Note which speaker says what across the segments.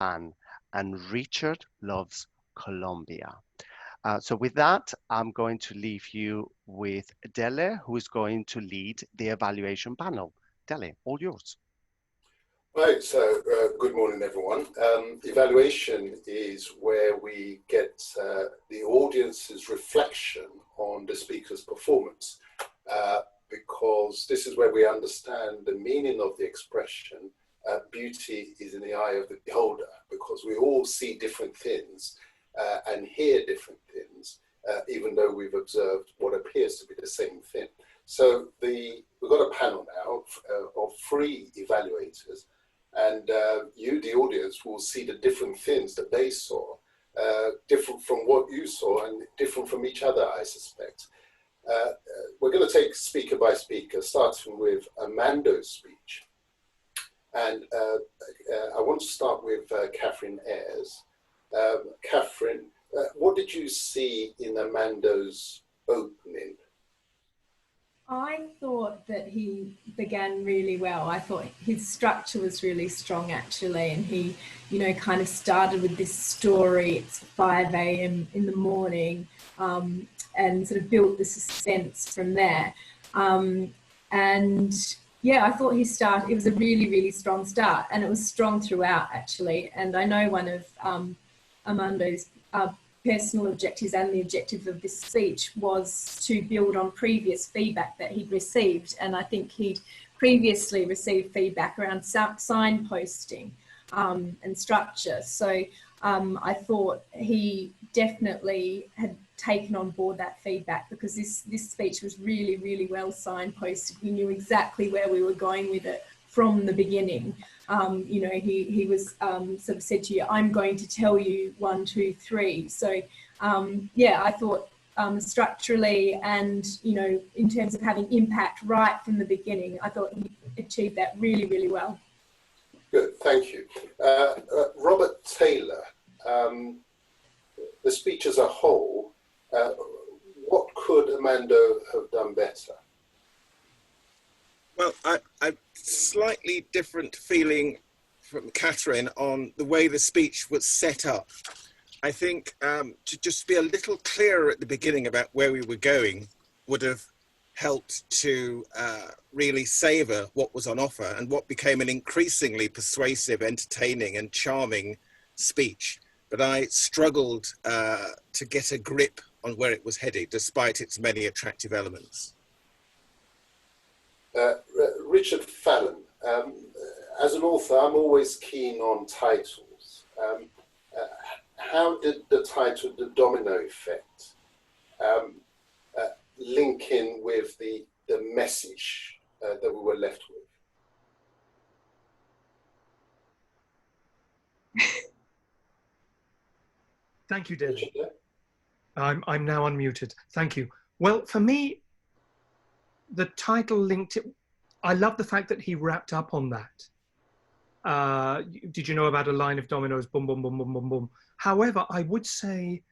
Speaker 1: Japan, and Richard loves Colombia. So with that, I'm going to leave you with Dele, who is going to lead the evaluation panel. Dele, all yours.
Speaker 2: Right, so good morning, everyone. Evaluation is where we get the audience's reflection on the speaker's performance, because this is where we understand the meaning of the expression, beauty is in the eye of the beholder, because we all see different things and hear different things, even though we've observed what appears to be the same thing. So we've got a panel now of 3 evaluators, and you, the audience, will see the different things that they saw, different from what you saw and different from each other, I suspect. We're going to take speaker by speaker, starting with Amando's speech. And I want to start with Catherine Ayres. Catherine, what did you see in Amando's opening?
Speaker 3: I thought that he began really well. I thought his structure was really strong, actually, and he, kind of started with this story. It's 5 a.m. in the morning, and sort of built the suspense from there. And yeah, I thought it was a really, really strong start, and it was strong throughout, actually. And I know one of Amando's personal objectives and the objective of this speech was to build on previous feedback that he'd received. And I think he'd previously received feedback around signposting and structure. So I thought he definitely had taken on board that feedback, because this speech was really, really well signposted. We knew exactly where we were going with it from the beginning. He was sort of said to you, I'm going to tell you 1, 2, 3. So yeah, I thought structurally and, in terms of having impact right from the beginning, I thought he achieved that really, really well.
Speaker 2: Good, thank you. Robert Taylor, the speech as a whole, what could Amando have done better?
Speaker 4: Well, I slightly different feeling from Catherine on the way the speech was set up. I think to just be a little clearer at the beginning about where we were going would have helped to really savour what was on offer and what became an increasingly persuasive, entertaining and charming speech. But I struggled to get a grip on where it was headed, despite its many attractive elements.
Speaker 2: Richard Fallon, as an author, I'm always keen on titles. How did the title, The Domino Effect, link in with the message that we were left with?
Speaker 5: Thank you, David. I'm now unmuted. Thank you. Well, for me, the title linked it. I love the fact that he wrapped up on that. Did you know about a line of dominoes? Boom, boom, boom, boom, boom, boom. However, I would say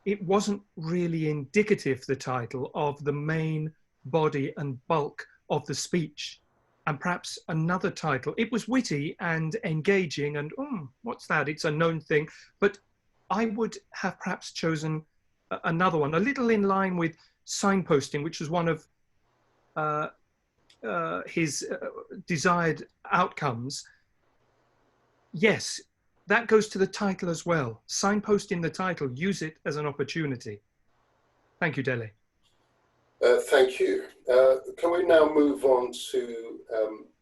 Speaker 5: it wasn't really indicative, the title, of the main body and bulk of the speech. And perhaps another title. It was witty and engaging and, what's that? It's a known thing. But I would have perhaps chosen another one, a little in line with signposting, which was one of his desired outcomes. Yes, that goes to the title as well. Signpost in the title, use it as an opportunity. Thank you, Dele.
Speaker 2: Thank you. Can we now move on to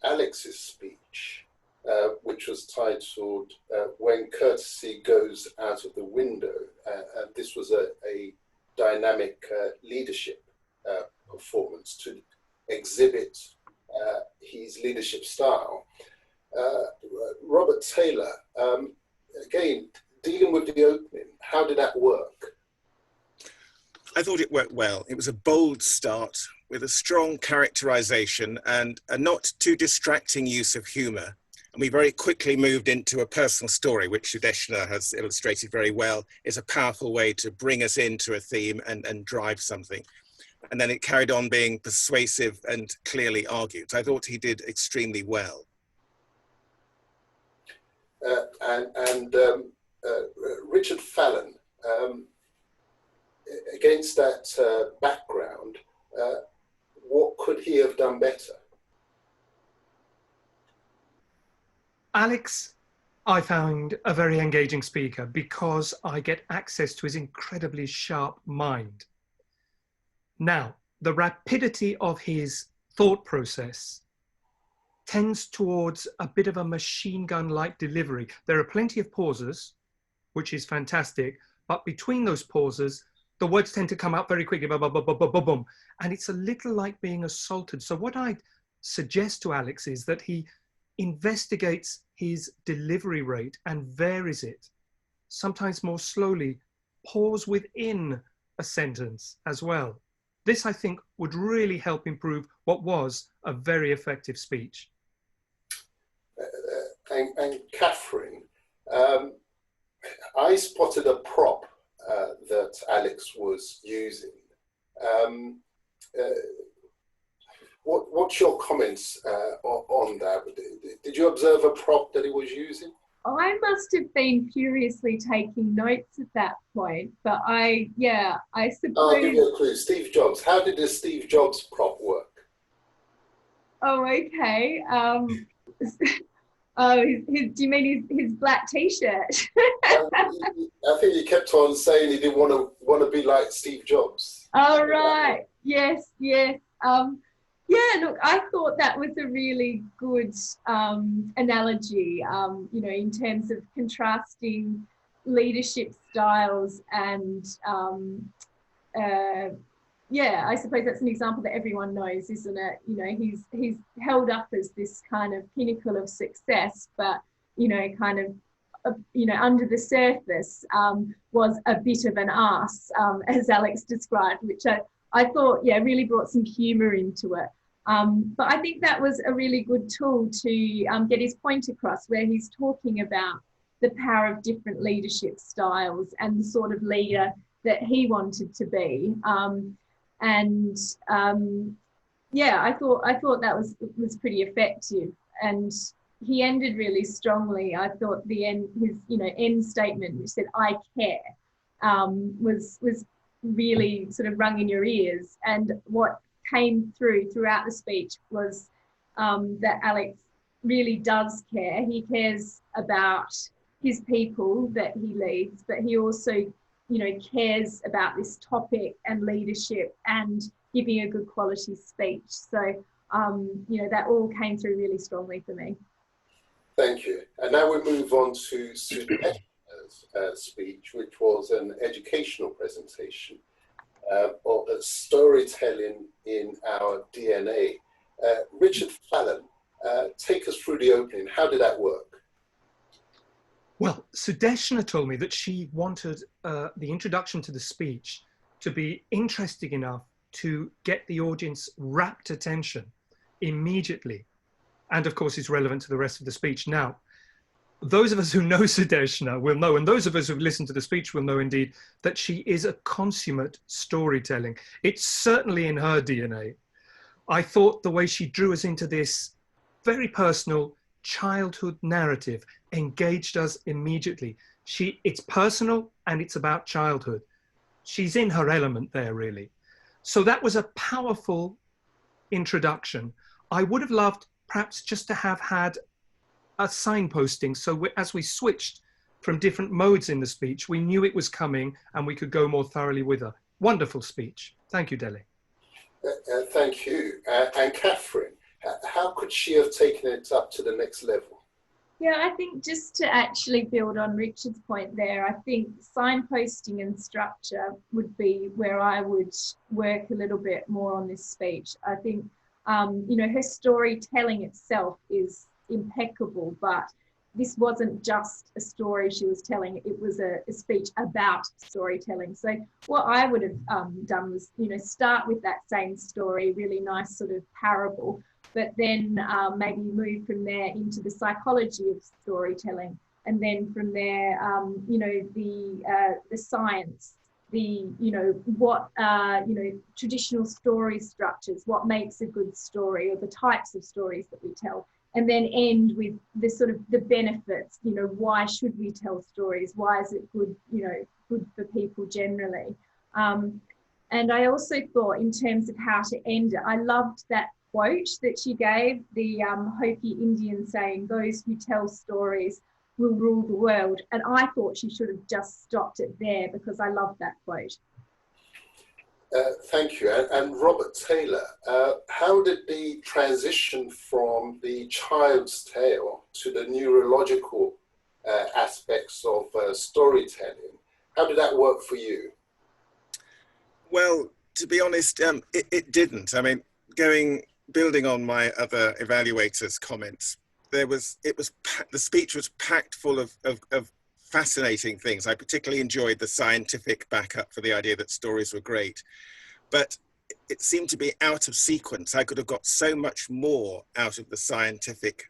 Speaker 2: Alex's speech, which was titled When Courtesy Goes Out of the Window. This was a dynamic leadership performance to exhibit his leadership style. Robert Taylor, again, dealing with the opening, how did that work?
Speaker 4: I thought it worked well. It was a bold start with a strong characterization and a not too distracting use of humor. And we very quickly moved into a personal story, which Sudeshna has illustrated very well, is a powerful way to bring us into a theme and drive something. And then it carried on being persuasive and clearly argued. I thought he did extremely well.
Speaker 2: Richard Fallon, against that background, what could he have done better?
Speaker 5: Alex, I found a very engaging speaker because I get access to his incredibly sharp mind. Now, the rapidity of his thought process tends towards a bit of a machine gun-like delivery. There are plenty of pauses, which is fantastic, but between those pauses, the words tend to come out very quickly, boom, and it's a little like being assaulted. So what I suggest to Alex is that he investigates his delivery rate and varies it, sometimes more slowly, pause within a sentence as well. This, I think, would really help improve what was a very effective speech.
Speaker 2: And Catherine, I spotted a prop that Alex was using. What's your comments on that? Did you observe a prop that he was using?
Speaker 3: I must have been furiously taking notes at that point, but I suppose...
Speaker 2: I'll give you a clue. Steve Jobs. How did the Steve Jobs prop work?
Speaker 3: Oh, okay. Oh, do you mean his black T-shirt?
Speaker 2: I think he kept on saying he didn't want to be like Steve Jobs.
Speaker 3: Oh, right. Yes. Yeah, look, I thought that was a really good analogy, in terms of contrasting leadership styles and, I suppose that's an example that everyone knows, isn't it? He's held up as this kind of pinnacle of success, but, under the surface was a bit of an arse, as Alex described, which I thought, really brought some humour into it. But I think that was a really good tool to get his point across, where he's talking about the power of different leadership styles and the sort of leader that he wanted to be. I thought that was pretty effective, and he ended really strongly. I thought his end statement, which said "I care," was really sort of rung in your ears. And what came throughout the speech was that Alex really does care. He cares about his people that he leads, but he also, cares about this topic and leadership and giving a good quality speech. So, that all came through really strongly for me.
Speaker 2: Thank you. And now we move on to Sudeshna's speech, which was an educational presentation of storytelling in our DNA. Richard Fallon, take us through the opening. How did that work?
Speaker 5: Well, Sudeshna told me that she wanted the introduction to the speech to be interesting enough to get the audience rapt attention immediately. And of course, it's relevant to the rest of the speech. Now, those of us who know Sudeshna will know, and those of us who've listened to the speech will know indeed, that she is a consummate storytelling. It's certainly in her DNA. I thought the way she drew us into this very personal childhood narrative engaged us immediately. It's personal and it's about childhood. She's in her element there, really. So that was a powerful introduction. I would have loved perhaps just to have had a signposting, so as we switched from different modes in the speech, we knew it was coming and we could go more thoroughly with her. Wonderful speech. Thank you, Dele.
Speaker 2: Thank you. And Catherine, how could she have taken it up to the next level?
Speaker 3: Yeah, I think just to actually build on Richard's point there, I think signposting and structure would be where I would work a little bit more on this speech. I think, her storytelling itself is impeccable, but this wasn't just a story she was telling, it was a speech about storytelling. So what I would have done was, start with that same story, really nice sort of parable, but then maybe move from there into the psychology of storytelling. And then from there, the science, what traditional story structures, what makes a good story, or the types of stories that we tell. and then end with the sort of the benefits, you know, why should we tell stories? Why is it good, you know, good for people generally? And I also thought in terms of how to end it, I loved that quote that she gave, the Hopi Indian saying, "Those who tell stories will rule the world." And I thought she should have just stopped it there because I loved that quote.
Speaker 2: Thank you. And Robert Taylor, how did the transition from the child's tale to the neurological aspects of storytelling, how did that work for you?
Speaker 4: Well, to be honest, it didn't. I mean, building on my other evaluators' comments, the speech was packed full of fascinating things. I particularly enjoyed the scientific backup for the idea that stories were great, but it seemed to be out of sequence. I could have got so much more out of the scientific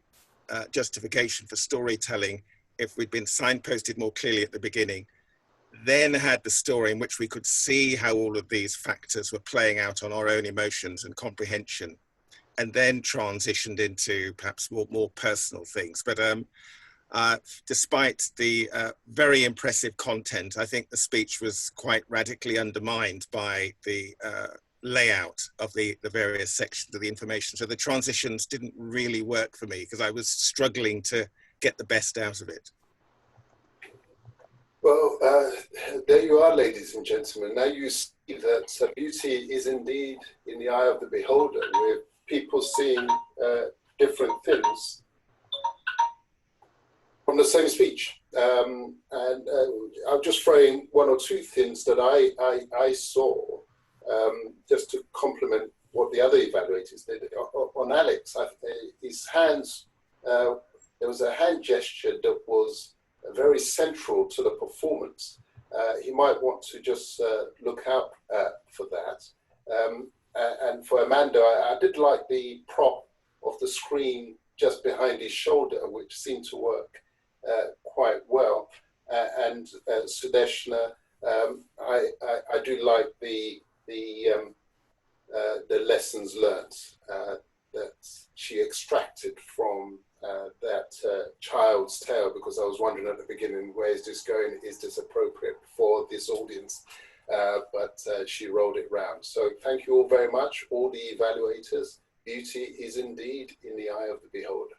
Speaker 4: justification for storytelling if we'd been signposted more clearly at the beginning, then had the story in which we could see how all of these factors were playing out on our own emotions and comprehension, and then transitioned into perhaps more personal things. But despite the very impressive content, I think the speech was quite radically undermined by the layout of the various sections of the information. So the transitions didn't really work for me because I was struggling to get the best out of it.
Speaker 2: Well, there you are, ladies and gentlemen. Now you see that beauty is indeed in the eye of the beholder, with people seeing different things from the same speech. And I'll just throw in one or two things that I saw, just to complement what the other evaluators did. On Alex, his hands, there was a hand gesture that was very central to the performance. He might want to just look out for that. And for Amanda, I did like the prop of the screen just behind his shoulder, which seemed to work quite well. And Sudeshna, I do like the lessons learned that she extracted from that child's tale, because I was wondering at the beginning, where is this going? Is this appropriate for this audience? But she rolled it round. So thank you all very much, all the evaluators. Beauty is indeed in the eye of the beholder.